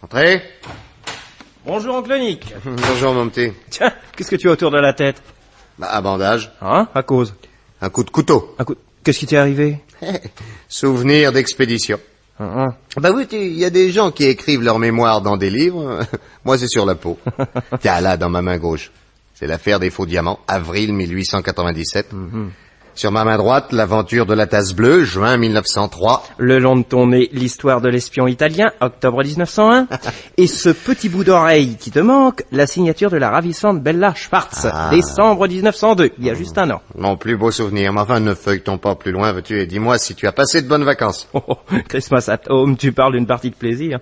Entrez. Bonjour, oncle Nick. Bonjour, mon petit. Tiens, qu'est-ce que tu as autour de la tête? Un bandage. Hein? À cause? Un coup de couteau. Qu'est-ce qui t'est arrivé? Souvenir d'expédition. Bah oui, il y a des gens qui écrivent leurs mémoires dans des livres. Moi, c'est sur la peau. Tiens, là, dans ma main gauche. C'est l'affaire des faux diamants, avril 1897. Sur ma main droite, l'aventure de la tasse bleue, juin 1903. Le long de ton nez, l'histoire de l'espion italien, octobre 1901. Et ce petit bout d'oreille qui te manque, la signature de la ravissante Bella Schwartz, décembre 1902, il y a juste un an. Mon plus beau souvenir. Mais enfin, ne feuilletons pas plus loin, veux-tu, et dis-moi si tu as passé de bonnes vacances. Oh, Christmas at home, tu parles d'une partie de plaisir.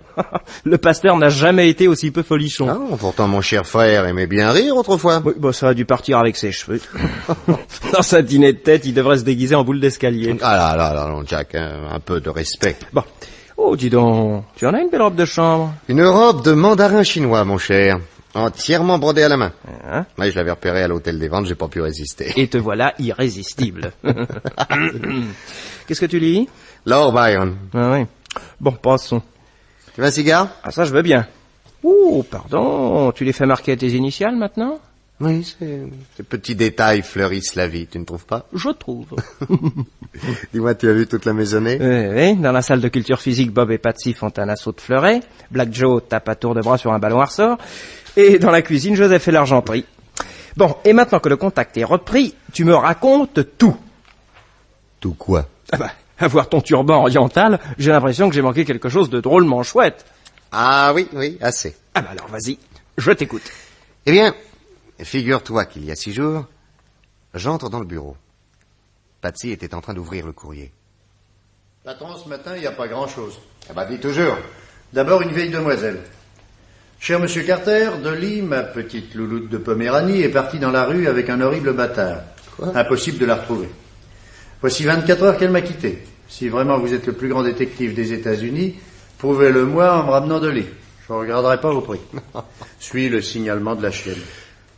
Le pasteur n'a jamais été aussi peu folichon. Ah, pourtant, mon cher frère aimait bien rire autrefois. Oui, ça a dû partir avec ses cheveux. Dans sa dîner de tête, il devrait se déguiser en boule d'escalier. Ah là, Jack, un peu de respect. Bon. Oh, dis donc, tu en as une belle robe de chambre. Une robe de mandarin chinois, mon cher. Entièrement brodée à la main. Hein? Ouais, je l'avais repérée à l'hôtel des ventes, j'ai pas pu résister. Et te voilà irrésistible. Qu'est-ce que tu lis? Lord Byron. Ah oui. Bon, passons. Tu veux un cigare? Ah, ça, je veux bien. Oh, pardon, tu les fais marquer à tes initiales maintenant? Oui, ces petits détails fleurissent la vie, tu ne trouves pas? Je trouve. Dis-moi, tu as vu toute la maisonnée? Oui, dans la salle de culture physique, Bob et Patsy font un assaut de fleurets, Black Joe tape à tour de bras sur un ballon à ressort, et dans la cuisine, Joseph fait l'argenterie. Bon, et maintenant que le contact est repris, tu me racontes tout. Tout quoi? À voir ton turban oriental, j'ai l'impression que j'ai manqué quelque chose de drôlement chouette. Ah oui, assez. Alors vas-y, je t'écoute. Eh bien, figure-toi qu'il y a 6 jours, j'entre dans le bureau. Patsy était en train d'ouvrir le courrier. Patron, ce matin, il n'y a pas grand-chose. Ah bah dis toujours. D'abord, une vieille demoiselle. Cher Monsieur Carter, Dolly, ma petite louloute de Poméranie, est partie dans la rue avec un horrible bâtard. Quoi? Impossible de la retrouver. Voici 24 heures qu'elle m'a quitté. Si vraiment vous êtes le plus grand détective des États-Unis, prouvez-le-moi en me ramenant Dolly. Je ne regarderai pas vos prix. Suis le signalement de la chienne.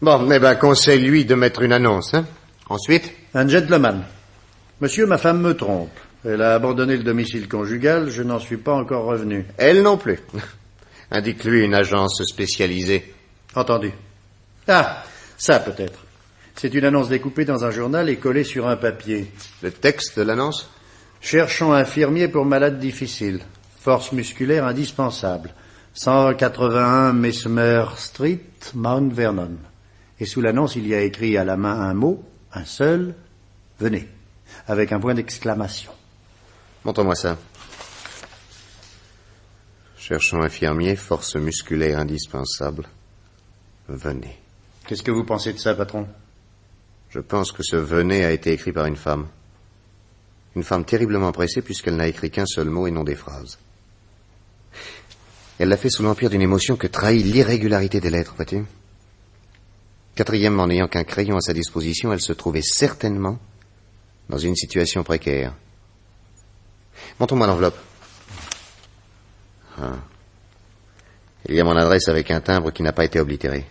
Bon, conseille-lui de mettre une annonce, hein. Ensuite? Un gentleman. Monsieur, ma femme me trompe. Elle a abandonné le domicile conjugal, je n'en suis pas encore revenu. Elle non plus. Indique-lui une agence spécialisée. Entendu. Ah, ça peut-être. C'est une annonce découpée dans un journal et collée sur un papier. Le texte de l'annonce? Cherchons infirmier pour malades difficiles. Force musculaire indispensable. 181 Mesmer Street, Mount Vernon. Et sous l'annonce, il y a écrit à la main un mot, un seul, venez, avec un point d'exclamation. Montre-moi ça. Cherchons infirmier, force musculaire indispensable. Venez. Qu'est-ce que vous pensez de ça, patron? Je pense que ce venez a été écrit par une femme. Une femme terriblement pressée puisqu'elle n'a écrit qu'un seul mot et non des phrases. Elle l'a fait sous l'empire d'une émotion que trahit l'irrégularité des lettres, vois-tu? Quatrièmement, n'ayant qu'un crayon à sa disposition, elle se trouvait certainement dans une situation précaire. Montre-moi l'enveloppe. Il y a mon adresse avec un timbre qui n'a pas été oblitéré.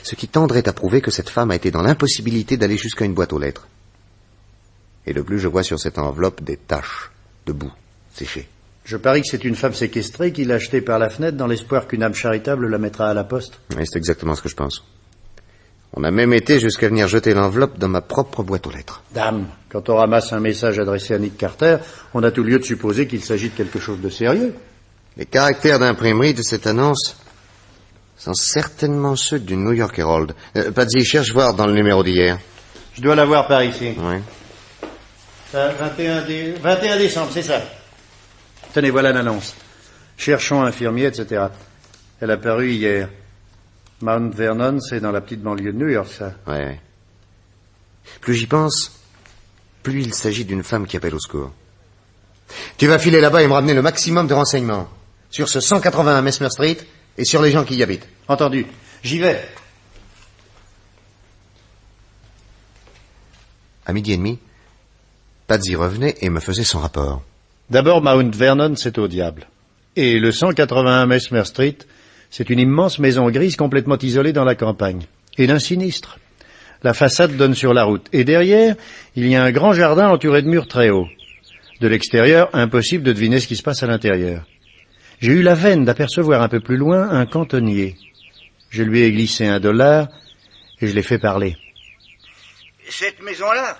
Ce qui tendrait à prouver que cette femme a été dans l'impossibilité d'aller jusqu'à une boîte aux lettres. Et de plus, je vois sur cette enveloppe des taches de boue séchées. Je parie que c'est une femme séquestrée qui l'a achetée par la fenêtre dans l'espoir qu'une âme charitable la mettra à la poste. Oui, c'est exactement ce que je pense. On a même été jusqu'à venir jeter l'enveloppe dans ma propre boîte aux lettres. Dame, quand on ramasse un message adressé à Nick Carter, on a tout lieu de supposer qu'il s'agit de quelque chose de sérieux. Les caractères d'imprimerie de cette annonce sont certainement ceux du New York Herald. Patsy, cherche voir dans le numéro d'hier. Je dois l'avoir par ici. Oui. 21 décembre, c'est ça. Tenez, voilà l'annonce. Cherchons infirmier, etc. Elle a paru hier. Mount Vernon, c'est dans la petite banlieue de New York, ça. Oui. Plus j'y pense, plus il s'agit d'une femme qui appelle au secours. Tu vas filer là-bas et me ramener le maximum de renseignements sur ce 181 Mesmer Street et sur les gens qui y habitent. Entendu. J'y vais. À 12h30, Patsy revenait et me faisait son rapport. D'abord, Mount Vernon, c'est au diable. Et le 181 Mesmer Street, c'est une immense maison grise complètement isolée dans la campagne. Et d'un sinistre. La façade donne sur la route. Et derrière, il y a un grand jardin entouré de murs très hauts. De l'extérieur, impossible de deviner ce qui se passe à l'intérieur. J'ai eu la veine d'apercevoir un peu plus loin un cantonnier. Je lui ai glissé $1 et je l'ai fait parler. Cette maison-là,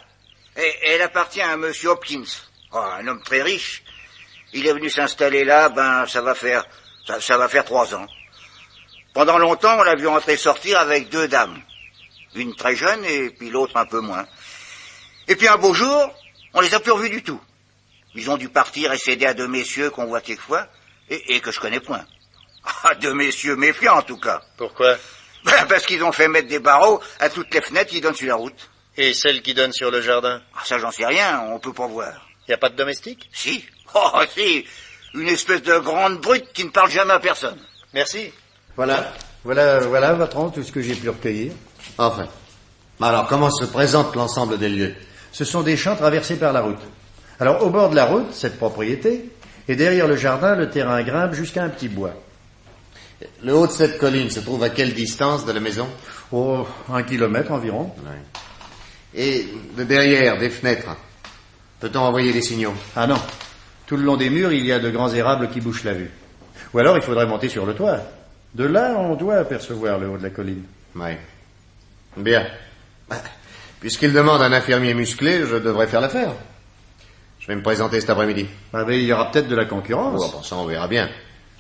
elle appartient à monsieur Hopkins, un homme très riche. Il est venu s'installer là, ça va faire 3 ans. Pendant longtemps, on l'a vu entrer et sortir avec 2 dames. Une très jeune et puis l'autre un peu moins. Et puis un beau jour, on les a plus revus du tout. Ils ont dû partir et céder à 2 messieurs qu'on voit quelquefois et que je connais point. 2 messieurs méfiants en tout cas. Pourquoi? Parce qu'ils ont fait mettre des barreaux à toutes les fenêtres qui donnent sur la route. Et celle qui donne sur le jardin? Ça j'en sais rien, on peut pas voir. Y a pas de domestique? Si. Si. Une espèce de grande brute qui ne parle jamais à personne. Merci. Voilà, patron, tout ce que j'ai pu recueillir. Enfin. Alors, comment se présente l'ensemble des lieux? Ce sont des champs traversés par la route. Alors, au bord de la route, cette propriété, et derrière le jardin, le terrain grimpe jusqu'à un petit bois. Le haut de cette colline se trouve à quelle distance de la maison? Oh, 1 kilomètre environ. Ouais. Et de derrière, des fenêtres, peut-on envoyer des signaux? Ah non. Tout le long des murs, il y a de grands érables qui bouchent la vue. Ou alors, il faudrait monter sur le toit. De là, on doit apercevoir le haut de la colline. Oui. Bien. Puisqu'il demande un infirmier musclé, je devrais faire l'affaire. Je vais me présenter cet après-midi. Ah ben, il y aura peut-être de la concurrence. Oh, bon, ça, on verra bien.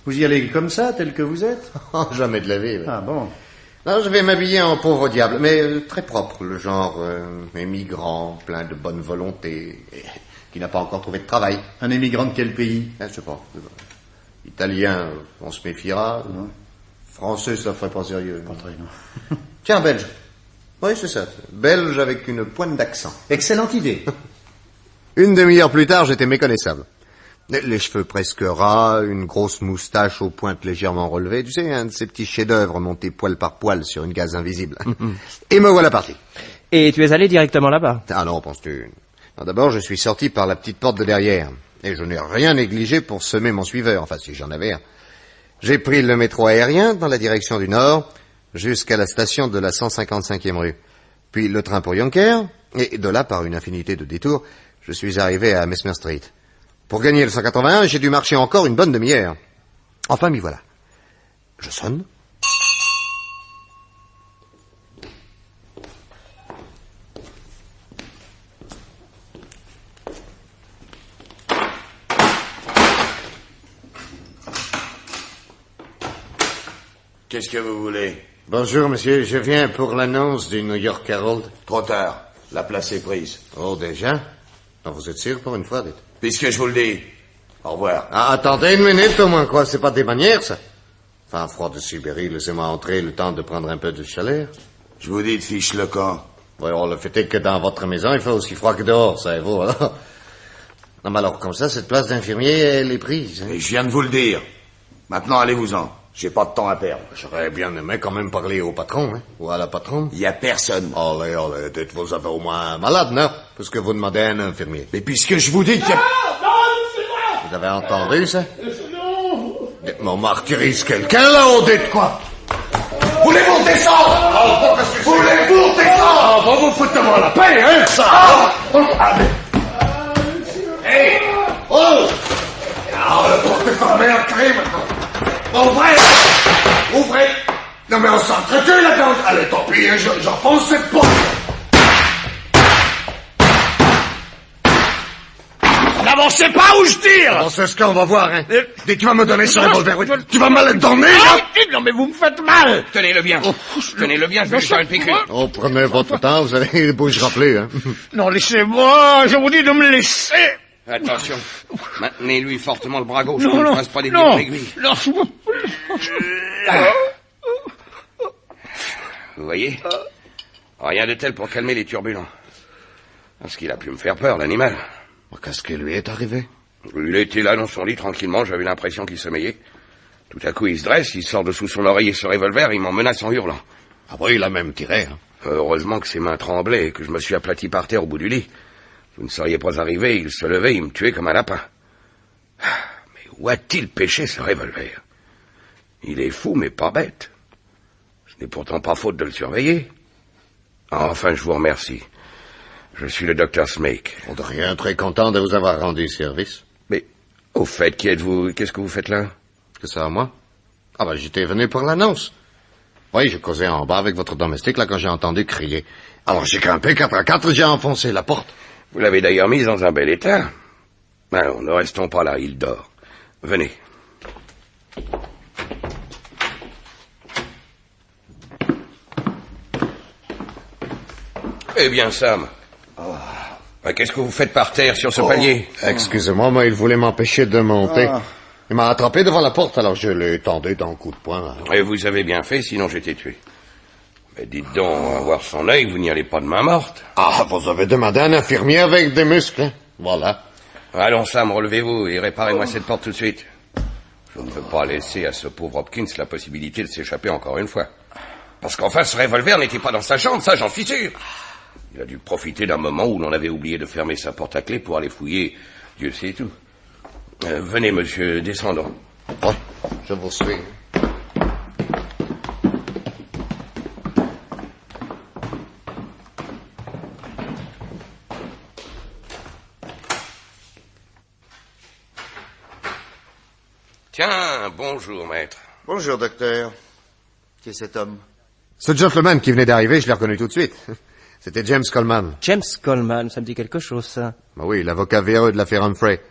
Vous y allez comme ça, tel que vous êtes? Jamais de la vie. Oui. Ah bon. Non, je vais m'habiller en pauvre diable, mais très propre, le genre émigrant, plein de bonne volonté, et qui n'a pas encore trouvé de travail. Un émigrant de quel pays? Je sais pas. Italien, on se méfiera. Non. Français, ça ferait pas sérieux. Pas très, non. Tiens, belge. Oui, c'est ça. Belge avec une pointe d'accent. Excellente idée. Une demi-heure plus tard, j'étais méconnaissable. Les cheveux presque ras, une grosse moustache aux pointes légèrement relevées. Tu sais, un de ces petits chefs-d'œuvre montés poil par poil sur une gaze invisible. Et me voilà parti. Et tu es allé directement là-bas? Ah non, penses-tu? D'abord, je suis sorti par la petite porte de derrière. Et je n'ai rien négligé pour semer mon suiveur. Enfin, si j'en avais un. J'ai pris le métro aérien dans la direction du nord, jusqu'à la station de la 155e rue. Puis le train pour Yonkers, et de là, par une infinité de détours, je suis arrivé à Mesmer Street. Pour gagner le 181, j'ai dû marcher encore une bonne demi-heure. Enfin, m'y voilà. Je sonne. Qu'est-ce que vous voulez? Bonjour, monsieur. Je viens pour l'annonce du New York Herald. Trop tard. La place est prise. Oh, déjà? Non, vous êtes sûr pour une fois, dites? Puisque je vous le dis. Au revoir. Ah, attendez une minute au moins, quoi. C'est pas des manières, ça. Enfin, froid de Sibérie, laissez-moi entrer le temps de prendre un peu de chaleur. Je vous dis de fiche le camp. Oui, alors, le fait est que dans votre maison, il fait aussi froid que dehors, ça, et vous, alors. Non, mais alors, comme ça, cette place d'infirmier, elle est prise. Hein? Et je viens de vous le dire. Maintenant, allez-vous-en. J'ai pas de temps à perdre. J'aurais bien aimé quand même parler au patron, hein, ou à la patronne. Il y a personne. Allez, dites, vous avez au moins un malade, non? Parce que vous demandez un infirmier. Mais puisque je vous dis qu'il y a... Vous avez entendu, ça? Dites-moi, martyrise quelqu'un, là-haut, dites quoi? Voulez-vous descendre? Voulez-vous descendre? Va vous foutre de moi la paix, hein, ça! Hey! Oh! Alors, le porte est fermé à crime, maintenant. Ouvrez! Ouvrez! Non, mais on s'entretient là-dedans. Allez, tant pis, j'enfonce cette porte. N'avancez pas où je tire! Bon, c'est ce qu'on va voir, hein. Dès que tu vas me donner ce revolver, oui. Tu vas mal être donné, là? Non, mais vous me faites mal! Tenez-le bien. Tenez-le bien, je vais lui faire une piqûre. Oh, prenez votre temps, vous allez, il bougera plus, hein. Non, laissez-moi, je vous dis de me laisser. Attention, maintenez-lui fortement le bras gauche, pour qu'il ne fasse pas des billes aiguilles. Non. Vous voyez? Rien de tel pour calmer les turbulents. Parce qu'il a pu me faire peur, l'animal. Qu'est-ce qui lui est arrivé? Il était là dans son lit, tranquillement, j'avais l'impression qu'il sommeillait. Tout à coup, il se dresse, il sort de sous son oreiller ce revolver, il m'en menace en hurlant. Ah oui, il a même tiré, hein. Heureusement que ses mains tremblaient et que je me suis aplati par terre au bout du lit. Vous ne seriez pas arrivé, il se levait, il me tuait comme un lapin. Mais où a-t-il pêché ce revolver? Il est fou, mais pas bête. Ce n'est pourtant pas faute de le surveiller. Enfin, je vous remercie. Je suis le docteur Smake. On de rien, très content de vous avoir rendu service. Mais, au fait, qui êtes-vous? Qu'est-ce que vous faites là? que ça à moi? Ah ben, j'étais venu pour l'annonce. Oui, je causais en bas avec votre domestique, là, quand j'ai entendu crier. Alors j'ai grimpé 4 à 4, j'ai enfoncé la porte. Vous l'avez d'ailleurs mise dans un bel état. Alors, ne restons pas là, il dort. Venez. Eh bien, Sam. Qu'est-ce que vous faites par terre sur ce palier? Excusez-moi, mais il voulait m'empêcher de monter. Il m'a attrapé devant la porte, alors je l'ai tendu d'un coup de poing. Là. Et vous avez bien fait, sinon j'étais tué. Mais dites donc, à voir son œil, vous n'y allez pas de main morte. Ah, vous avez demandé un infirmier avec des muscles. Hein? Voilà. Allons, Sam, relevez-vous et réparez-moi cette porte tout de suite. Je ne veux pas laisser à ce pauvre Hopkins la possibilité de s'échapper encore une fois. Parce qu'enfin, ce revolver n'était pas dans sa chambre, ça j'en suis sûr. Il a dû profiter d'un moment où l'on avait oublié de fermer sa porte à clé pour aller fouiller Dieu sait tout. Venez, monsieur, descendons. Oh, je vous suis. Tiens, bonjour, maître. Bonjour, docteur. Qui est cet homme? Ce gentleman qui venait d'arriver, je l'ai reconnu tout de suite. C'était James Coleman. James Coleman, ça me dit quelque chose, ça. Bah oui, l'avocat véreux de l'affaire Humphrey.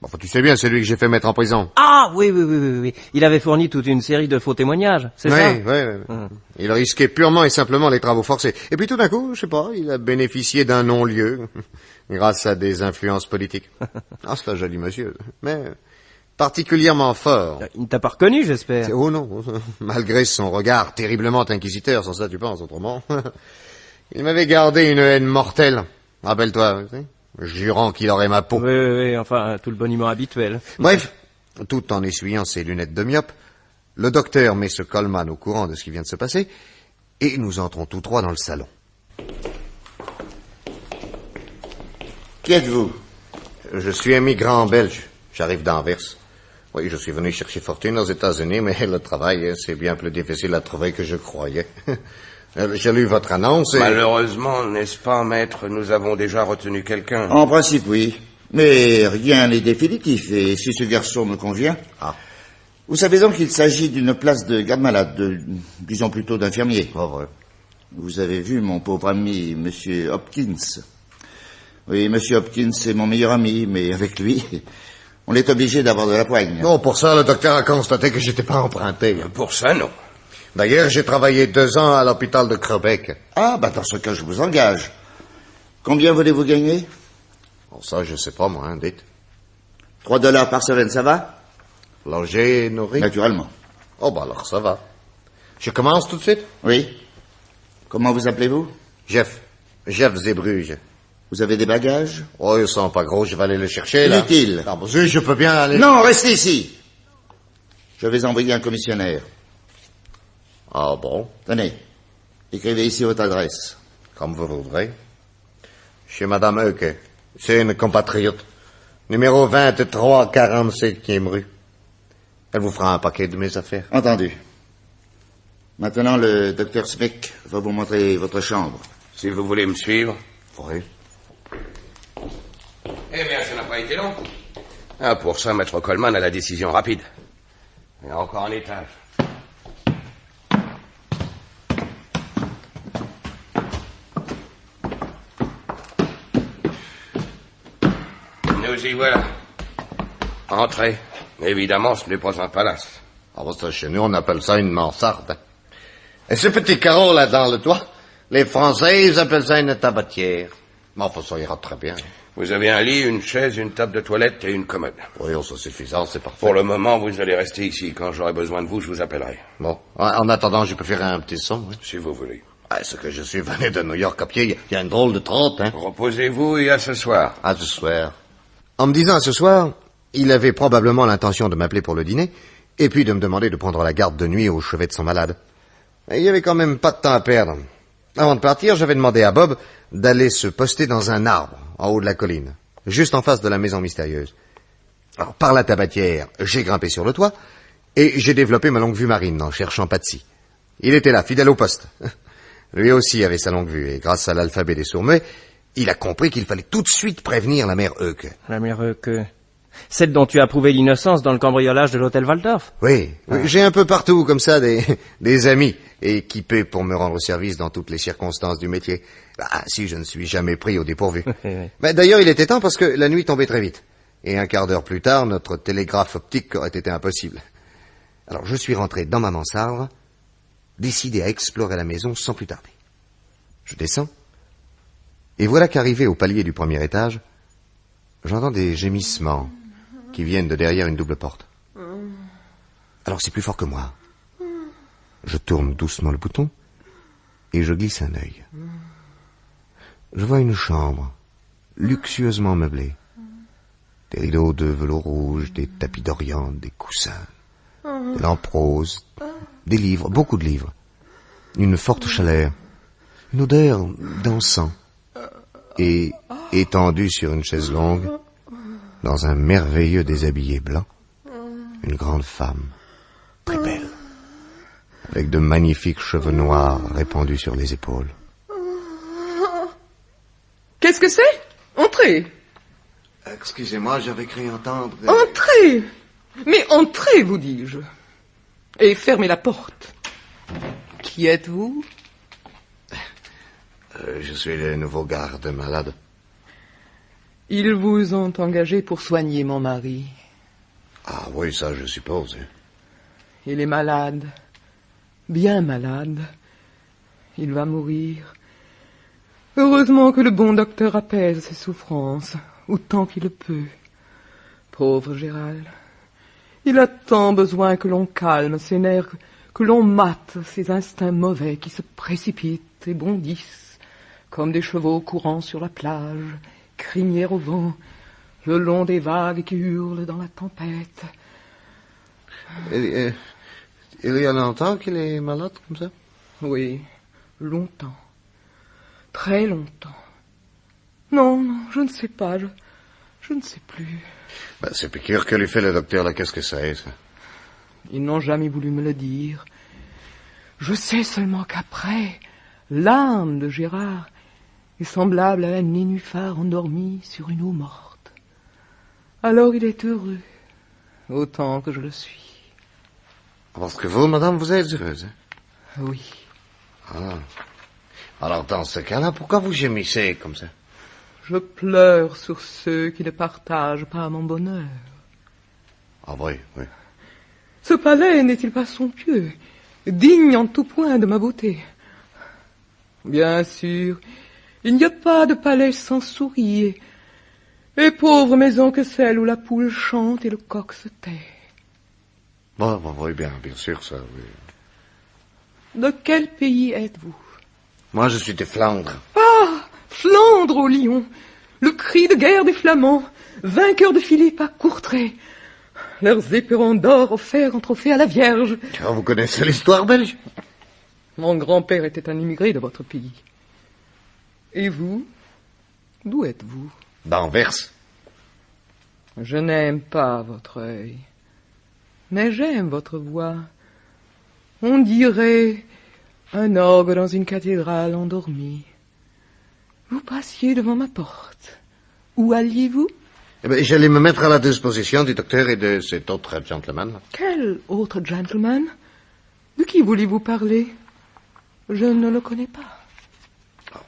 Enfin, tu sais bien, c'est lui que j'ai fait mettre en prison. Ah, oui. Il avait fourni toute une série de faux témoignages, c'est ça? Oui. Il risquait purement et simplement les travaux forcés. Et puis tout d'un coup, je sais pas, il a bénéficié d'un non-lieu, grâce à des influences politiques. Ah, c'est un joli monsieur, mais particulièrement fort. Il ne t'a pas reconnu, j'espère. Oh non, malgré son regard terriblement inquisiteur, sans ça tu penses autrement. Il m'avait gardé une haine mortelle, rappelle-toi, tu sais, jurant qu'il aurait ma peau. Oui, enfin, tout le boniment habituel. Bref, tout en essuyant ses lunettes de myope, le docteur met ce Coleman au courant de ce qui vient de se passer, et nous entrons tous trois dans le salon. Qui êtes-vous? Je suis un migrant belge, j'arrive d'Anvers. Oui, je suis venu chercher fortune aux États-Unis, mais le travail, c'est bien plus difficile à trouver que je croyais. J'ai lu votre annonce et... Malheureusement, n'est-ce pas, maître, nous avons déjà retenu quelqu'un. En principe, oui. Mais rien n'est définitif, et si ce garçon me convient... Ah. Vous savez donc qu'il s'agit d'une place de garde-malade, disons plutôt d'infirmier. Oh, vrai. Vous avez vu mon pauvre ami, Monsieur Hopkins. Oui, Monsieur Hopkins est mon meilleur ami, mais avec lui, on est obligé d'avoir de la poigne. Non, pour ça, le docteur a constaté que j'étais pas emprunté. Pour ça, non. D'ailleurs, j'ai travaillé 2 ans à l'hôpital de Quebec. Ah, bah dans ce cas, je vous engage. Combien voulez-vous gagner? Bon, ça, je sais pas, moi, hein, dites. $3 par semaine, ça va? Logé, nourri? Naturellement. Oh, bah alors, ça va. Je commence tout de suite? Oui. Comment vous appelez-vous? Jeff Zébruge. Vous avez des bagages? Oh, ils sont pas gros, je vais aller les chercher, là. Inutile. Ah, bon, je peux bien aller... Non, restez ici. Je vais envoyer un commissionnaire. Ah bon? Tenez, écrivez ici votre adresse. Comme vous voudrez. Chez Madame Euke. C'est une compatriote. Numéro 23, 47e rue. Elle vous fera un paquet de mes affaires. Entendu. Maintenant, le docteur Smith va vous montrer votre chambre. Si vous voulez me suivre. Oui. Eh bien, ça n'a pas été long. Ah, pour ça, maître Coleman a la décision rapide. Il y a encore un étage. Nous y voilà. Entrez. Évidemment, ce n'est pas un palace. Ah bon, ça, chez nous, on appelle ça une mansarde. Et ce petit carreau là dans le toit, les Français, ils appellent ça une tabatière. Mais enfin, ça ira très bien. Vous avez un lit, une chaise, une table de toilette et une commode. Oui, c'est suffisant, c'est parfait. Pour le moment, vous allez rester ici. Quand j'aurai besoin de vous, je vous appellerai. Bon, en attendant, je peux faire un petit son, oui. Si vous voulez. Ah, ce que je suis venu de New York à pied, il y a une drôle de trotte, hein. Reposez-vous et à ce soir. À ce soir. En me disant à ce soir, il avait probablement l'intention de m'appeler pour le dîner, et puis de me demander de prendre la garde de nuit au chevet de son malade. Et il y avait quand même pas de temps à perdre. Avant de partir, j'avais demandé à Bob d'aller se poster dans un arbre, en haut de la colline, juste en face de la maison mystérieuse. Alors, par la tabatière, j'ai grimpé sur le toit, et j'ai développé ma longue vue marine en cherchant Patsy. Il était là, fidèle au poste. Lui aussi avait sa longue vue, et grâce à l'alphabet des sourds-muets, il a compris qu'il fallait tout de suite prévenir la mère Euke. La mère Euke. Celle dont tu as prouvé l'innocence dans le cambriolage de l'hôtel Waldorf. Oui, j'ai un peu partout, comme ça, des amis équipés pour me rendre service dans toutes les circonstances du métier. Ah, si je ne suis jamais pris au dépourvu. D'ailleurs, il était temps parce que la nuit tombait très vite. Et un quart d'heure plus tard, notre télégraphe optique aurait été impossible. Alors, je suis rentré dans ma mansarde, décidé à explorer la maison sans plus tarder. Je descends, et voilà qu'arrivé au palier du premier étage, j'entends des gémissements qui viennent de derrière une double porte. Alors c'est plus fort que moi. Je tourne doucement le bouton et je glisse un œil. Je vois une chambre luxueusement meublée. Des rideaux de velours rouge, des tapis d'Orient, des coussins, des lampes roses, des livres, beaucoup de livres. Une forte chaleur, une odeur d'encens. Et étendue sur une chaise longue, dans un merveilleux déshabillé blanc, une grande femme, très belle, avec de magnifiques cheveux noirs répandus sur les épaules. Qu'est-ce que c'est? Entrez. Excusez-moi, j'avais cru entendre... Entrez. Mais entrez, vous dis-je. Et fermez la porte. Qui êtes-vous? Je suis le nouveau garde malade. Ils vous ont engagé pour soigner mon mari. Ah oui, ça je suppose. Il est malade. Bien malade. Il va mourir. Heureusement que le bon docteur apaise ses souffrances, autant qu'il le peut. Pauvre Gérald. Il a tant besoin que l'on calme ses nerfs, que l'on mate ses instincts mauvais qui se précipitent et bondissent, comme des chevaux courant sur la plage, crinière au vent, le long des vagues qui hurlent dans la tempête. Il y a longtemps qu'il est malade comme ça? Oui, longtemps. Très longtemps. Non, je ne sais pas, je ne sais plus. Ces piqûres que lui fait le docteur, là, qu'est-ce que c'est, ça? Ils n'ont jamais voulu me le dire. Je sais seulement qu'après, l'âme de Gérard est semblable à un nénuphar endormi sur une eau morte. Alors il est heureux, autant que je le suis. Parce que vous, madame, vous êtes heureuse, hein? Oui. Ah. Alors, dans ce cas-là, pourquoi vous gémissez comme ça? Je pleure sur ceux qui ne partagent pas mon bonheur. Ah oui, oui. Ce palais n'est-il pas somptueux, digne en tout point de ma beauté? Bien sûr, il n'y a pas de palais sans souris, et pauvre maison que celle où la poule chante et le coq se tait. Oui, bien sûr, ça, oui. De quel pays êtes-vous? Moi, je suis de Flandre. Ah, Flandre au lion, le cri de guerre des Flamands, vainqueurs de Philippe à Courtrai, leurs éperons d'or offerts en trophée à la Vierge. Ah, vous connaissez l'histoire belge? Mon grand-père était un immigré de votre pays. Et vous, d'où êtes-vous? D'Anvers. Je n'aime pas votre œil, mais j'aime votre voix. On dirait un orgue dans une cathédrale endormie. Vous passiez devant ma porte. Où alliez-vous? J'allais me mettre à la disposition du docteur et de cet autre gentleman. Quel autre gentleman? De qui voulez-vous parler? Je ne le connais pas.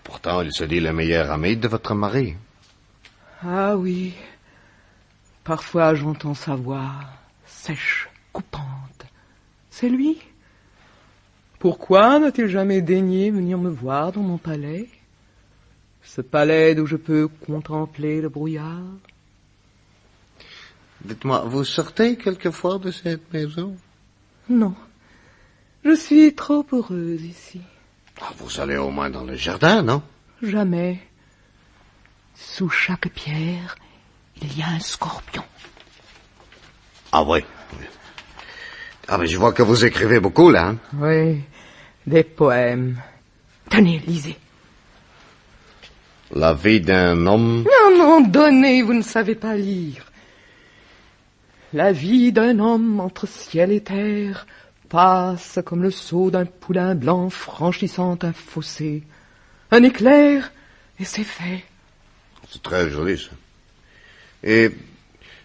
Pourtant, il se dit le meilleur ami de votre mari. Ah oui. Parfois, j'entends sa voix, sèche, coupante. C'est lui? Pourquoi n'a-t-il jamais daigné venir me voir dans mon palais? Ce palais d'où je peux contempler le brouillard? Dites-moi, vous sortez quelquefois de cette maison? Non. Je suis trop heureuse ici. Vous allez au moins dans le jardin, non? Jamais. Sous chaque pierre, il y a un scorpion. Ah oui. Ah, mais je vois que vous écrivez beaucoup, là. Hein? Oui, des poèmes. Tenez, lisez. La vie d'un homme... Non, donnez, vous ne savez pas lire. La vie d'un homme entre ciel et terre passe comme le saut d'un poulain blanc franchissant un fossé. Un éclair, et c'est fait. C'est très joli, ça. Et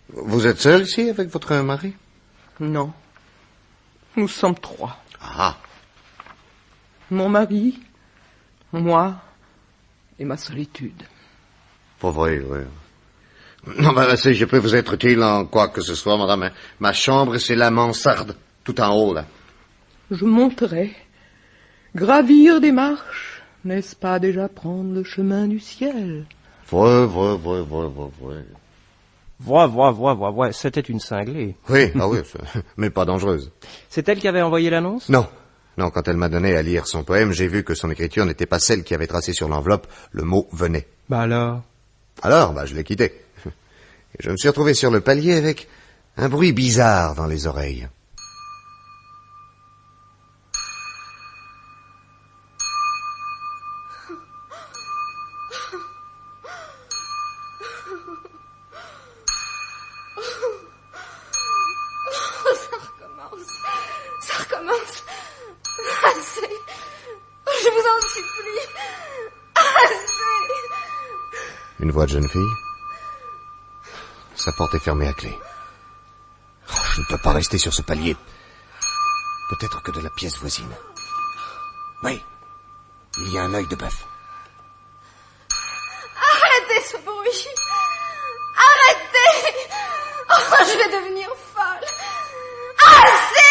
Vous êtes seul ici avec votre mari? Non. Nous sommes 3. Ah. Mon mari, moi et ma solitude. Pas vrai, oui. Non, ben, si je peux vous être utile en quoi que ce soit, madame. Ma chambre, c'est la mansarde, tout en haut, là. Je monterai. Gravir des marches, n'est-ce pas déjà prendre le chemin du ciel? Ouais. Ouais, c'était une cinglée. Oui, mais pas dangereuse. C'est elle qui avait envoyé l'annonce? Non, quand elle m'a donné à lire son poème, j'ai vu que son écriture n'était pas celle qui avait tracé sur l'enveloppe le mot « venez ». Bah alors? Alors, je l'ai quitté. Et je me suis retrouvé sur le palier avec un bruit bizarre dans les oreilles. Ça recommence. Assez. Je vous en supplie. Assez. Une voix de jeune fille. Sa porte est fermée à clé. Oh, je ne peux pas rester sur ce palier. Peut-être que de la pièce voisine. Oui, il y a un œil de bœuf. Arrêtez ce bruit. Arrêtez. Oh, je vais devenir folle. Assez.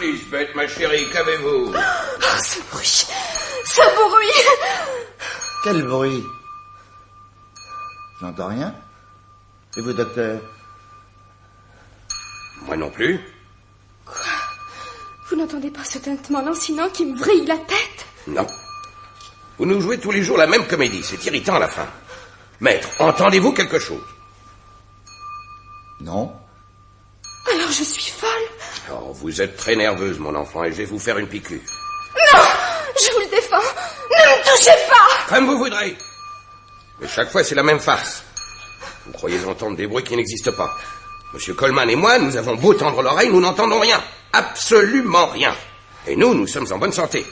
Lisbeth, ma chérie, qu'avez-vous? Oh, ce bruit. Quel bruit? J'entends rien. Et vous, docteur? Moi non plus. Quoi? Vous n'entendez pas ce tintement lancinant qui me vrille la tête? Non. Vous nous jouez tous les jours la même comédie, c'est irritant à la fin. Maître, entendez-vous quelque chose? Non. Alors je suis folle? Oh, vous êtes très nerveuse, mon enfant, et je vais vous faire une piqûre. Non! Je vous le défends! Ne me touchez pas! Comme vous voudrez. Mais chaque fois, c'est la même farce. Vous croyez entendre des bruits qui n'existent pas. Monsieur Coleman et moi, nous avons beau tendre l'oreille, nous n'entendons rien. Absolument rien. Et nous sommes en bonne santé.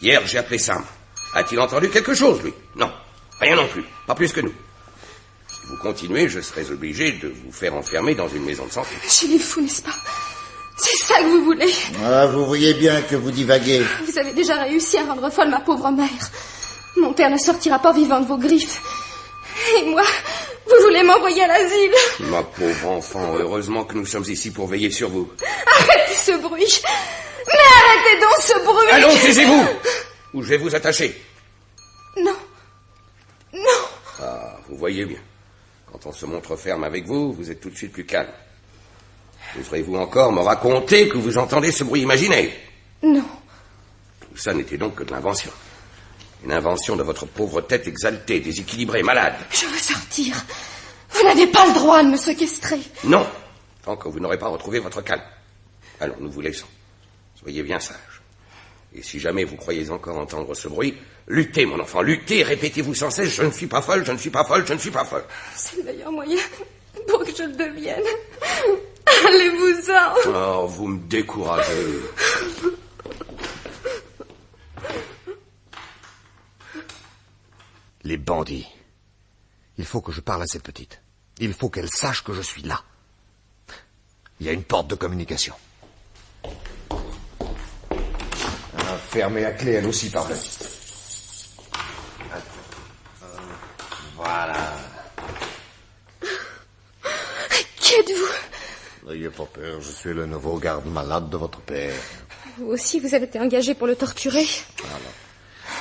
Hier, j'ai appelé Sam. A-t-il entendu quelque chose, lui? Non. Rien non plus. Pas plus que nous. Si vous continuez, je serai obligé de vous faire enfermer dans une maison de santé. Chez les fous, n'est-ce pas? C'est ça que vous voulez? Ah, vous voyez bien que vous divaguez. Vous avez déjà réussi à rendre folle ma pauvre mère. Mon père ne sortira pas vivant de vos griffes. Et moi, vous voulez m'envoyer à l'asile? Ma pauvre enfant, heureusement que nous sommes ici pour veiller sur vous. Arrêtez ce bruit. Mais arrêtez donc ce bruit. Allons, taisez-vous, ou je vais vous attacher. Non. Ah, vous voyez bien. Quand on se montre ferme avec vous, vous êtes tout de suite plus calme. Oserez-vous encore me raconter que vous entendez ce bruit imaginaire? Non. Tout ça n'était donc que de l'invention. Une invention de votre pauvre tête exaltée, déséquilibrée, malade. Je veux sortir. Vous n'avez pas le droit de me séquestrer. Non, tant que vous n'aurez pas retrouvé votre calme. Allons, nous vous laissons. Soyez bien sage. Et si jamais vous croyez encore entendre ce bruit, luttez, mon enfant, luttez, répétez-vous sans cesse, je ne suis pas folle, je ne suis pas folle, je ne suis pas folle. C'est le meilleur moyen pour que je le devienne. Allez-vous-en. Oh, vous me découragez. Les bandits. Il faut que je parle à cette petite. Il faut qu'elle sache que je suis là. Il y a une porte de communication. Fermée à clé, elle aussi, pardon. Voilà. Qui êtes-vous? N'ayez pas peur, je suis le nouveau garde-malade de votre père. Vous aussi, vous avez été engagé pour le torturer? Voilà.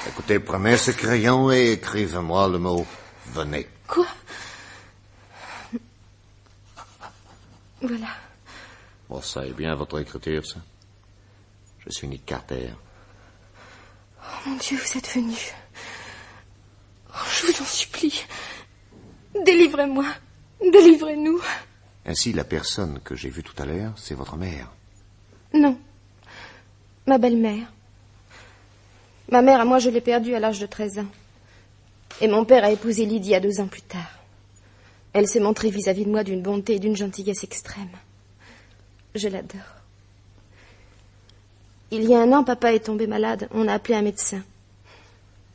Écoutez, prenez ce crayon et écrivez-moi le mot « venez ». Quoi? Voilà. Bon, ça est bien votre écriture, ça. Je suis Nick Carter. Oh mon Dieu, vous êtes venu. Oh, je vous en supplie. Délivrez-moi. Délivrez-nous. Ainsi, la personne que j'ai vue tout à l'heure, c'est votre mère. Non. Ma belle-mère. Ma mère, à moi, je l'ai perdue à l'âge de 13 ans. Et mon père a épousé Lydie à 2 ans plus tard. Elle s'est montrée vis-à-vis de moi d'une bonté et d'une gentillesse extrême. Je l'adore. Il y a 1 an, papa est tombé malade. On a appelé un médecin.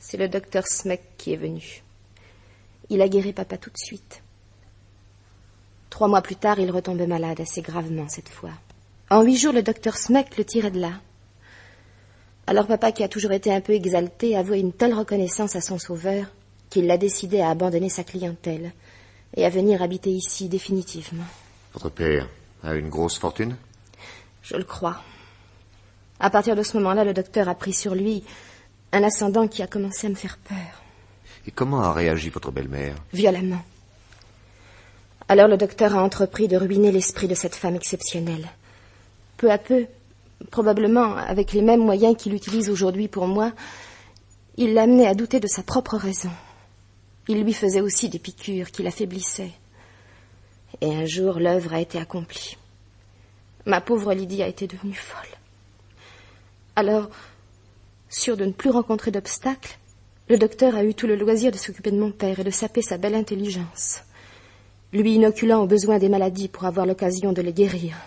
C'est le docteur Smeck qui est venu. Il a guéri papa tout de suite. 3 mois plus tard, il retombe malade, assez gravement cette fois. En 8 jours, le docteur Smeck le tirait de là. Alors papa, qui a toujours été un peu exalté, avouait une telle reconnaissance à son sauveur qu'il l'a décidé à abandonner sa clientèle et à venir habiter ici définitivement. Votre père a une grosse fortune? Je le crois. À partir de ce moment-là, le docteur a pris sur lui un ascendant qui a commencé à me faire peur. Et comment a réagi votre belle-mère? Violemment. Alors le docteur a entrepris de ruiner l'esprit de cette femme exceptionnelle. Peu à peu, probablement avec les mêmes moyens qu'il utilise aujourd'hui pour moi, il l'amenait à douter de sa propre raison. Il lui faisait aussi des piqûres qui l'affaiblissaient. Et un jour, l'œuvre a été accomplie. Ma pauvre Lydie a été devenue folle. Alors, sûr de ne plus rencontrer d'obstacles, le docteur a eu tout le loisir de s'occuper de mon père et de saper sa belle intelligence, lui inoculant au besoin des maladies pour avoir l'occasion de les guérir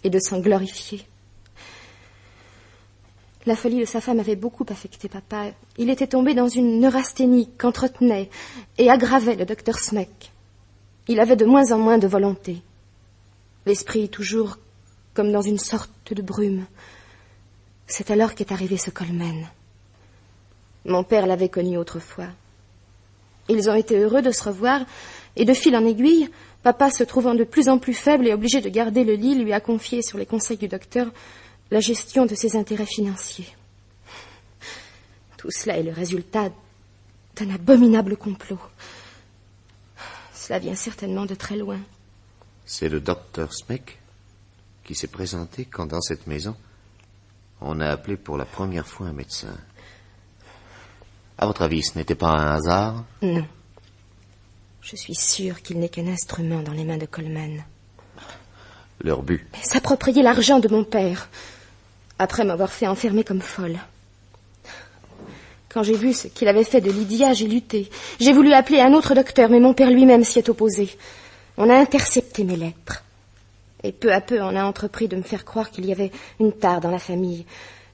et de s'en glorifier. La folie de sa femme avait beaucoup affecté papa. Il était tombé dans une neurasthénie qu'entretenait et aggravait le docteur Smeck. Il avait de moins en moins de volonté. L'esprit toujours comme dans une sorte de brume. C'est alors qu'est arrivé ce Coleman. Mon père l'avait connu autrefois. Ils ont été heureux de se revoir, et de fil en aiguille, papa, se trouvant de plus en plus faible et obligé de garder le lit, lui a confié, sur les conseils du docteur, la gestion de ses intérêts financiers. Tout cela est le résultat d'un abominable complot. Cela vient certainement de très loin. C'est le docteur Smeck qui s'est présenté quand, dans cette maison, on a appelé pour la première fois un médecin. À votre avis, ce n'était pas un hasard? Non. Je suis sûre qu'il n'est qu'un instrument dans les mains de Coleman. Leur but? S'approprier l'argent de mon père, après m'avoir fait enfermer comme folle. Quand j'ai vu ce qu'il avait fait de Lydia, j'ai lutté. J'ai voulu appeler un autre docteur, mais mon père lui-même s'y est opposé. On a intercepté mes lettres. Et peu à peu, on a entrepris de me faire croire qu'il y avait une tare dans la famille,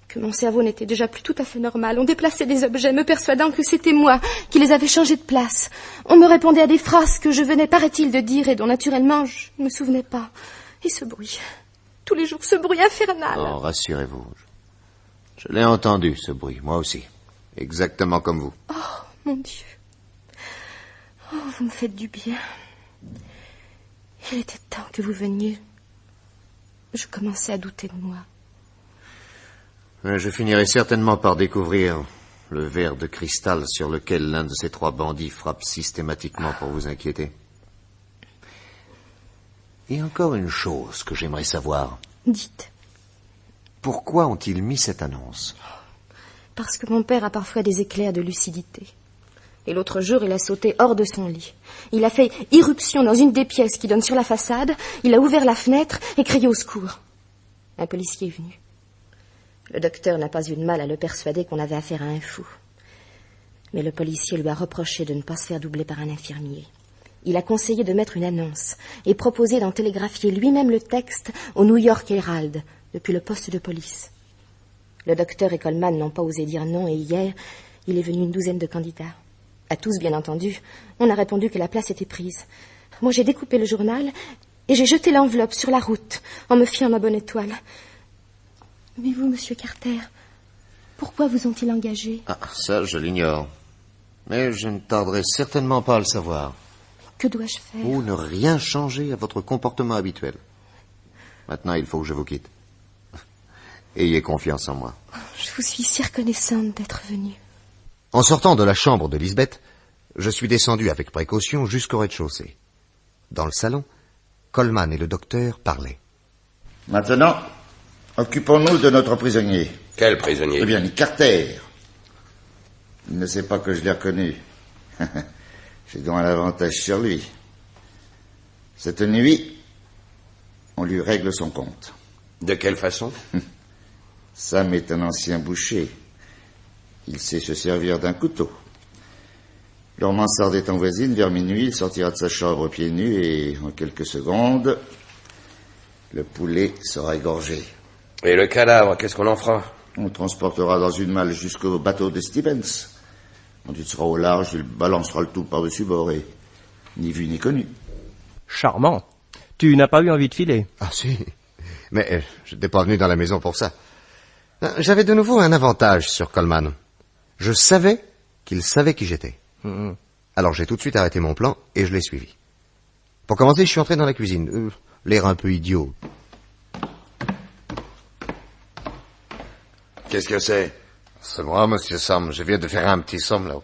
que mon cerveau n'était déjà plus tout à fait normal. On déplaçait des objets, me persuadant que c'était moi qui les avais changés de place. On me répondait à des phrases que je venais, paraît-il, de dire et dont, naturellement, je ne me souvenais pas. Et ce bruit, tous les jours, ce bruit infernal. Oh, rassurez-vous. Je l'ai entendu, ce bruit, moi aussi. Exactement comme vous. Oh, mon Dieu. Oh, vous me faites du bien. Il était temps que vous veniez. Je commençais à douter de moi. Je finirai certainement par découvrir le verre de cristal sur lequel l'un de ces 3 bandits frappe systématiquement pour vous inquiéter. Et encore une chose que j'aimerais savoir. Dites. Pourquoi ont-ils mis cette annonce? Parce que mon père a parfois des éclairs de lucidité. Et l'autre jour, il a sauté hors de son lit. Il a fait irruption dans une des pièces qui donne sur la façade. Il a ouvert la fenêtre et crié au secours. Un policier est venu. Le docteur n'a pas eu de mal à le persuader qu'on avait affaire à un fou. Mais le policier lui a reproché de ne pas se faire doubler par un infirmier. Il a conseillé de mettre une annonce et proposé d'en télégraphier lui-même le texte au New York Herald, depuis le poste de police. Le docteur et Coleman n'ont pas osé dire non, et hier, il est venu une 12aine de candidats. À tous, bien entendu, on a répondu que la place était prise. Moi, j'ai découpé le journal et j'ai jeté l'enveloppe sur la route en me fiant à ma bonne étoile. Mais vous, monsieur Carter, pourquoi vous ont-ils engagé? Ah, ça, je l'ignore. Mais je ne tarderai certainement pas à le savoir. Que dois-je faire? Ou ne rien changer à votre comportement habituel. Maintenant, il faut que je vous quitte. Ayez confiance en moi. Je vous suis si reconnaissante d'être venue. En sortant de la chambre de Lisbeth, je suis descendu avec précaution jusqu'au rez-de-chaussée. Dans le salon, Coleman et le docteur parlaient. Maintenant, occupons-nous de notre prisonnier. Quel prisonnier? Eh bien, Nick Carter. Il ne sait pas que je l'ai reconnu. J'ai donc un avantage sur lui. Cette nuit, on lui règle son compte. De quelle façon? Sam est un ancien boucher. Il sait se servir d'un couteau. Leur mansarde étant voisine, vers minuit, il sortira de sa chambre pieds nus et, en quelques secondes, le poulet sera égorgé. Et le cadavre, qu'est-ce qu'on en fera? On transportera dans une malle jusqu'au bateau de Stevens. Quand tu seras au large, il balancera le tout par-dessus bord et ni vu ni connu. Charmant. Tu n'as pas eu envie de filer? Ah si, mais je n'étais pas venu dans la maison pour ça. J'avais de nouveau un avantage sur Coleman. Je savais qu'il savait qui j'étais. Alors j'ai tout de suite arrêté mon plan et je l'ai suivi. Pour commencer, je suis entré dans la cuisine. L'air un peu idiot. Qu'est-ce que c'est? C'est moi, monsieur Sam. Je viens de faire un petit somme, là.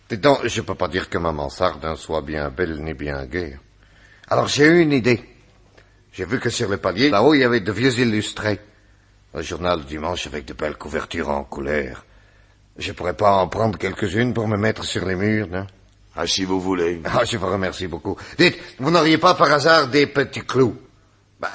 Dis donc, je peux pas dire que ma mansarde soit bien belle ni bien gaie. Alors j'ai eu une idée. J'ai vu que sur le palier, là-haut, il y avait de vieux illustrés. Un journal du dimanche avec de belles couvertures en couleur. Je pourrais pas en prendre quelques-unes pour me mettre sur les murs, non? Ah, si vous voulez. Ah, je vous remercie beaucoup. Dites, vous n'auriez pas par hasard des petits clous?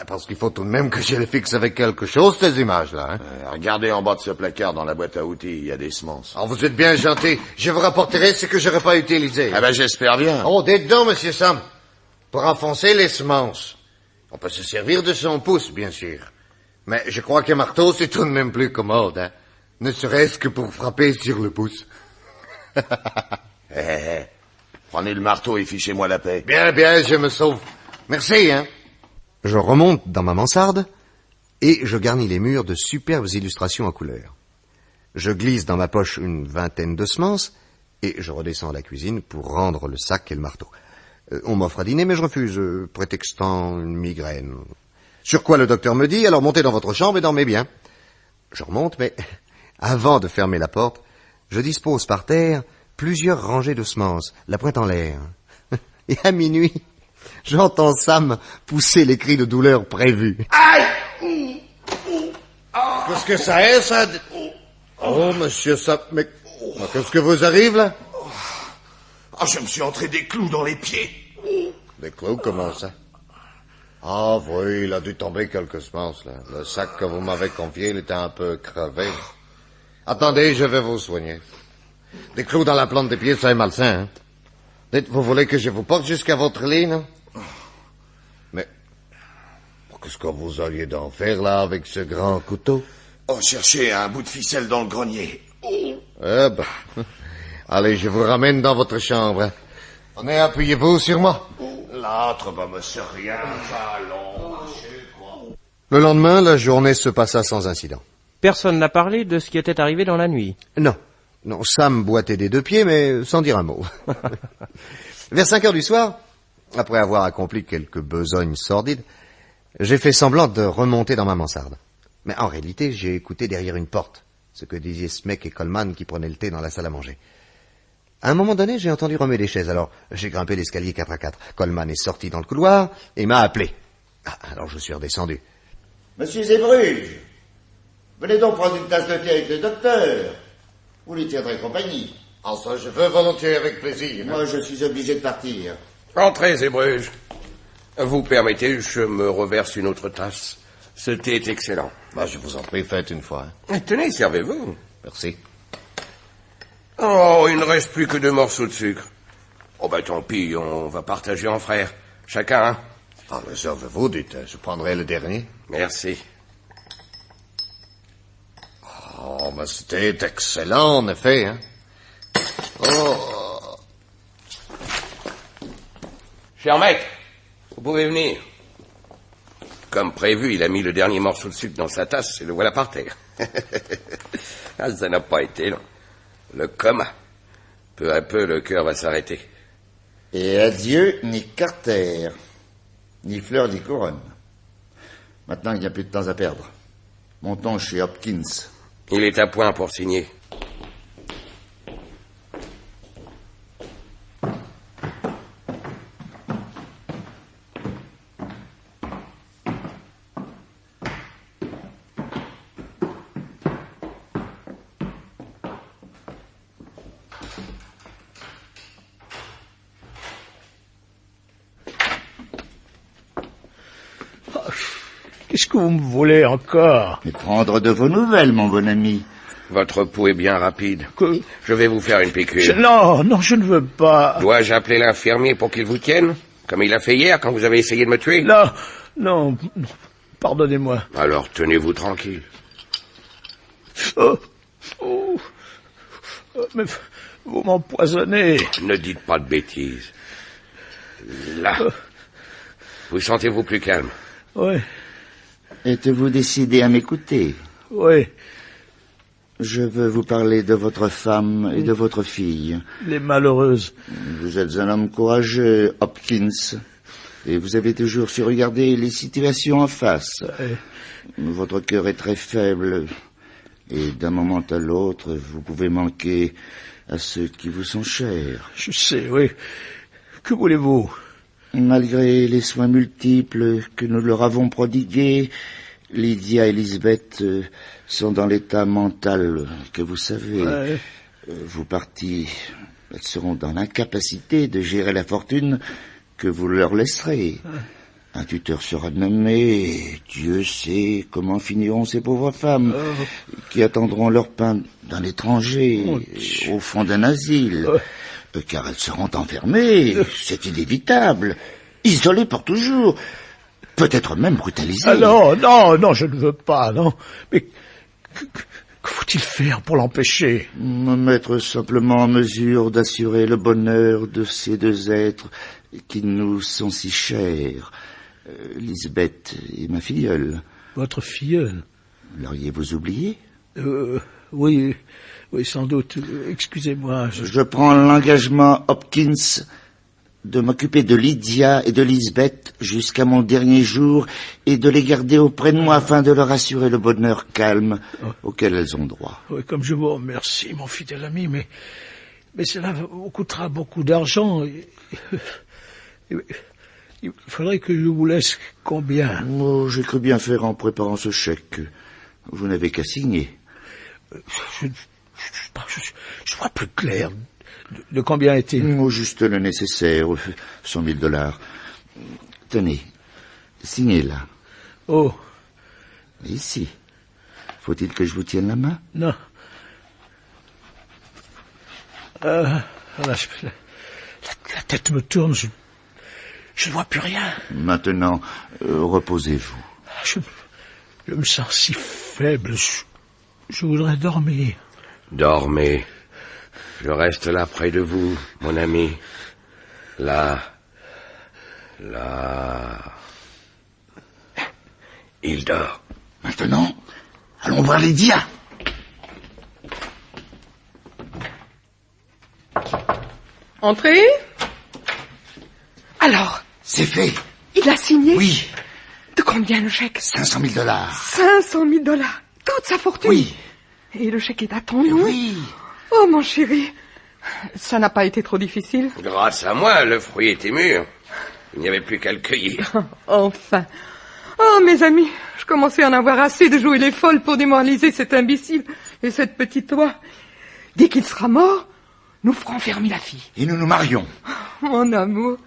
Parce qu'il faut tout de même que je les fixe avec quelque chose, ces images-là, hein? Regardez en bas de ce placard dans la boîte à outils, il y a des semences. Oh, vous êtes bien gentil. Je vous rapporterai ce que j'aurais pas utilisé. Ah ben, j'espère bien. Oh, dites donc, monsieur Sam. Pour enfoncer les semences, on peut se servir de son pouce, bien sûr. Mais je crois qu'un marteau, c'est tout de même plus commode, hein? Ne serait-ce que pour frapper sur le pouce. Prenez le marteau et fichez-moi la paix. Bien, bien, je me sauve. Merci, hein? Je remonte dans ma mansarde et je garnis les murs de superbes illustrations en couleur. Je glisse dans ma poche une vingtaine de semences et je redescends à la cuisine pour rendre le sac et le marteau. On m'offre à dîner, mais je refuse, prétextant une migraine. Sur quoi le docteur me dit, alors montez dans votre chambre et dormez bien. Je remonte, mais avant de fermer la porte, je dispose par terre plusieurs rangées de semences, la pointe en l'air. Et à minuit, j'entends Sam pousser les cris de douleur prévus. Aïe! Qu'est-ce que ça est, ça? Oh, monsieur Sam, mais qu'est-ce que vous arrive, là? Ah, je me suis entré des clous dans les pieds. Des clous, comment ça? Ah oui, il a dû tomber quelques semences, là. Le sac que vous m'avez confié, il était un peu crevé. Attendez, je vais vous soigner. Des clous dans la plante des pieds, ça est malsain, hein? Dites, vous voulez que je vous porte jusqu'à votre lit, non? Mais qu'est-ce que vous alliez d'en faire, là, avec ce grand couteau? Oh, cherchez un bout de ficelle dans le grenier. Eh ben, allez, je vous ramène dans votre chambre. Venez, appuyez-vous sur moi. L'âtre, me sert rien, allons. Le lendemain, la journée se passa sans incident. Personne n'a parlé de ce qui était arrivé dans la nuit. Non, Sam boitait des deux pieds, mais sans dire un mot. Vers 5 heures du soir, après avoir accompli quelques besognes sordides, j'ai fait semblant de remonter dans ma mansarde. Mais en réalité, j'ai écouté derrière une porte ce que disaient Smek et Coleman qui prenaient le thé dans la salle à manger. À un moment donné, j'ai entendu remuer des chaises, alors j'ai grimpé l'escalier 4 à 4. Coleman est sorti dans le couloir et m'a appelé. Alors je suis redescendu. Monsieur Zébruge, venez donc prendre une tasse de thé avec le docteur. Vous lui tiendrez compagnie. En ça, je veux volontiers avec plaisir. Moi, je suis obligé de partir. Entrez, Zébruge. Vous permettez, je me reverse une autre tasse. Ce thé est excellent. Je vous en prie, faites une fois. Tenez, servez-vous. Merci. Oh, il ne reste plus que 2 morceaux de sucre. Oh, tant pis, on va partager en frères. Chacun, hein? Servez-vous, dites, je prendrai le dernier. Merci. Oh, mais c'était excellent, en effet, hein. Oh. Cher maître, vous pouvez venir. Comme prévu, il a mis le dernier morceau de sucre dans sa tasse et le voilà par terre. Ça n'a pas été long. Le coma. Peu à peu, le cœur va s'arrêter. Et adieu, ni Carter, ni fleur, ni couronne. Maintenant, il n'y a plus de temps à perdre. Montons chez Hopkins. Il est à point pour signer. Qu'est-ce que vous me voulez encore? Et prendre de vos nouvelles, mon bon ami. Votre pouls est bien rapide. Que... Je vais vous faire une piqûre. Non, je ne veux pas. Dois-je appeler l'infirmier pour qu'il vous tienne? Comme il a fait hier quand vous avez essayé de me tuer? Non, pardonnez-moi. Alors tenez-vous tranquille. Mais Vous m'empoisonnez. Ne dites pas de bêtises. Là. Vous sentez-vous plus calme? Oui. Êtes-vous décidé à m'écouter? Oui. Je veux vous parler de votre femme et de votre fille. Les malheureuses. Vous êtes un homme courageux, Hopkins, et vous avez toujours su regarder les situations en face. Votre cœur est très faible, et d'un moment à l'autre, vous pouvez manquer à ceux qui vous sont chers. Je sais, oui. Que voulez-vous? Malgré les soins multiples que nous leur avons prodigués, Lydia et Lisbeth sont dans l'état mental que vous savez. Ouais. Vous partis, elles seront dans l'incapacité de gérer la fortune que vous leur laisserez. Un tuteur sera nommé, et Dieu sait comment finiront ces pauvres femmes qui attendront leur pain d'un étranger, au fond d'un asile. Car elles seront enfermées, c'est inévitable, isolées pour toujours. Peut-être même brutalisé. Ah non, je ne veux pas, non. Mais que faut-il faire pour l'empêcher? Me mettre simplement en mesure d'assurer le bonheur de ces deux êtres qui nous sont si chers. Lisbeth et ma filleule. Votre filleule? L'auriez-vous oublié? Oui, sans doute. Excusez-moi. Je prends l'engagement, Hopkins, de m'occuper de Lydia et de Lisbeth jusqu'à mon dernier jour et de les garder auprès de moi afin de leur assurer le bonheur calme auquel elles ont droit. Oui, comme je vous remercie, mon fidèle ami, mais cela vous coûtera beaucoup d'argent. Il faudrait que je vous laisse combien? Oh, j'ai cru bien faire en préparant ce chèque. Vous n'avez qu'à signer. Je vois plus clair. De combien est-il? Oh, juste le nécessaire, 100 000 $. Tenez, signez là. Oh. Ici. Faut-il que je vous tienne la main? Non. La tête me tourne, je ne vois plus rien. Maintenant, reposez-vous. Je me sens si faible, je voudrais dormir. Dormez. Je reste là près de vous, mon ami. Là. Il dort. Maintenant, allons voir Lydia. Entrez. Alors? C'est fait. Il a signé? Oui. De combien le chèque? 500 000 $. 500 000 $. Toute sa fortune? Oui. Et le chèque est à ton nom? Oui. Oh, mon chéri. Ça n'a pas été trop difficile? Grâce à moi, le fruit était mûr. Il n'y avait plus qu'à le cueillir. Enfin. Oh, mes amis, je commençais à en avoir assez de jouer les folles pour démoraliser cet imbécile et cette petite oie. Dès qu'il sera mort, nous ferons fermer la fille. Et nous nous marions. Mon amour,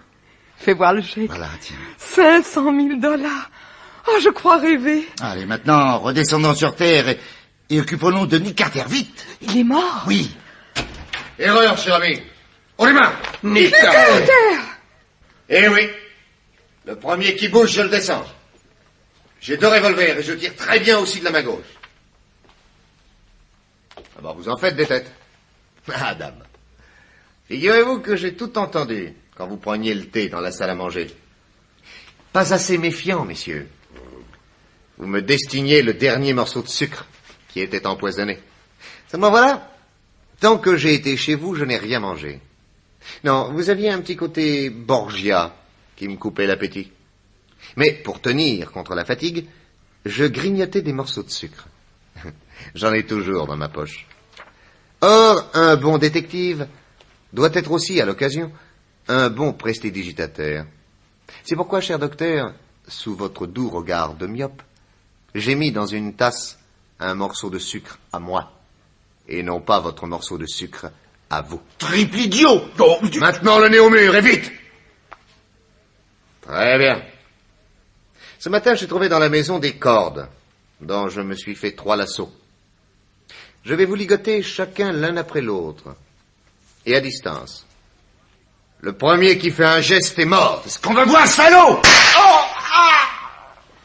fais voir le chèque. Voilà, tiens. 500 000 $. Oh, je crois rêver. Allez, maintenant, redescendons sur Terre et occupons-nous de Nick Carter, vite. Il est mort? Oui. Erreur, cher ami. On les mains. Nick Carter. Eh oui. Le premier qui bouge, je le descends. J'ai 2 revolvers et je tire très bien aussi de la main gauche. Ah bah, vous en faites des têtes. Ah, dame. Figurez-vous que j'ai tout entendu quand vous preniez le thé dans la salle à manger. Pas assez méfiant, messieurs. Vous me destiniez le dernier morceau de sucre qui était empoisonné. Seulement voilà, tant que j'ai été chez vous, je n'ai rien mangé. Non, vous aviez un petit côté Borgia qui me coupait l'appétit. Mais pour tenir contre la fatigue, je grignotais des morceaux de sucre. J'en ai toujours dans ma poche. Or, un bon détective doit être aussi, à l'occasion, un bon prestidigitateur. C'est pourquoi, cher docteur, sous votre doux regard de myope, j'ai mis dans une tasse un morceau de sucre à moi, et non pas votre morceau de sucre à vous. Triple idiot! Maintenant le nez au mur, et vite! Très bien. Ce matin, j'ai trouvé dans la maison des cordes, dont je me suis fait 3 lassos. Je vais vous ligoter chacun l'un après l'autre, et à distance. Le premier qui fait un geste est mort. Est-ce qu'on va voir, salaud?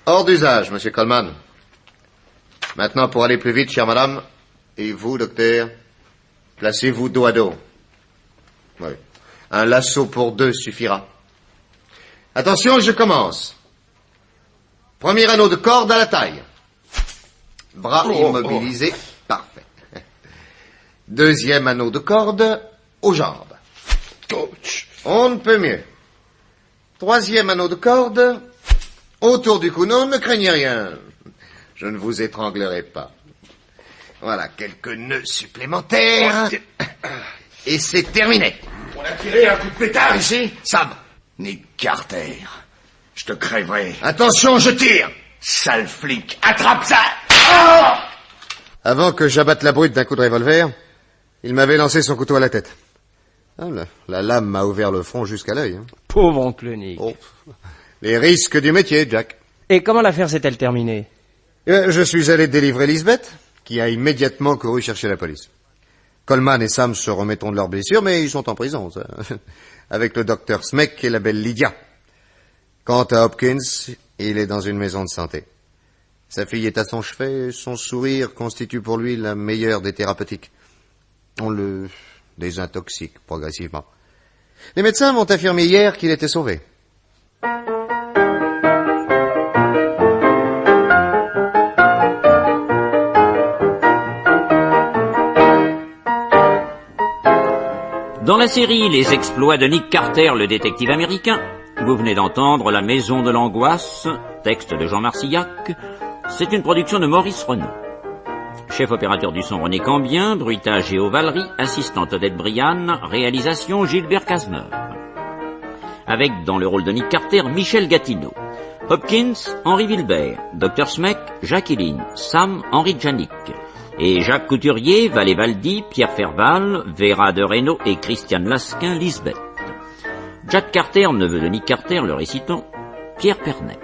Hors d'usage, monsieur Coleman. Maintenant, pour aller plus vite, chère madame, et vous, docteur, placez-vous dos à dos. Oui. Un lasso pour 2 suffira. Attention, je commence. Premier anneau de corde à la taille. Bras immobilisés. Parfait. Deuxième anneau de corde aux jambes. On ne peut mieux. Troisième anneau de corde autour du cou. Non, ne craignez rien. Je ne vous étranglerai pas. Voilà, quelques nœuds supplémentaires. Et c'est terminé. On a tiré un coup de pétard ici. Sam. Nick Carter. Je te crèverai. Attention, je tire. Sale flic. Attrape ça. Avant que j'abatte la brute d'un coup de revolver, il m'avait lancé son couteau à la tête. Ah, la lame m'a ouvert le front jusqu'à l'œil. Hein. Pauvre oncle Nick. Oh, les risques du métier, Jack. Et comment l'affaire s'est-elle terminée? Je suis allé délivrer Lisbeth, qui a immédiatement couru chercher la police. Coleman et Sam se remettront de leurs blessures, mais ils sont en prison, ça. Avec le docteur Smeck et la belle Lydia. Quant à Hopkins, il est dans une maison de santé. Sa fille est à son chevet, son sourire constitue pour lui la meilleure des thérapeutiques. On le désintoxique progressivement. Les médecins m'ont affirmé hier qu'il était sauvé. Dans la série Les exploits de Nick Carter, le détective américain, vous venez d'entendre La Maison de l'Angoisse, texte de Jean Marcillac. C'est une production de Maurice Renaud. Chef opérateur du son René Cambien, bruitage Géo Valery, assistante Odette Brianne, réalisation Gilbert Cazeneuve. Avec dans le rôle de Nick Carter, Michel Gatineau. Hopkins, Henri Wilbert, Dr Smeck, Jacqueline, Sam, Henri Janik. Et Jacques Couturier, Valé Valdy, Pierre Ferval, Vera de Reynaud et Christiane Lasquin, Lisbeth. Jack Carter, neveu de Nick Carter, le récitant, Pierre Pernet.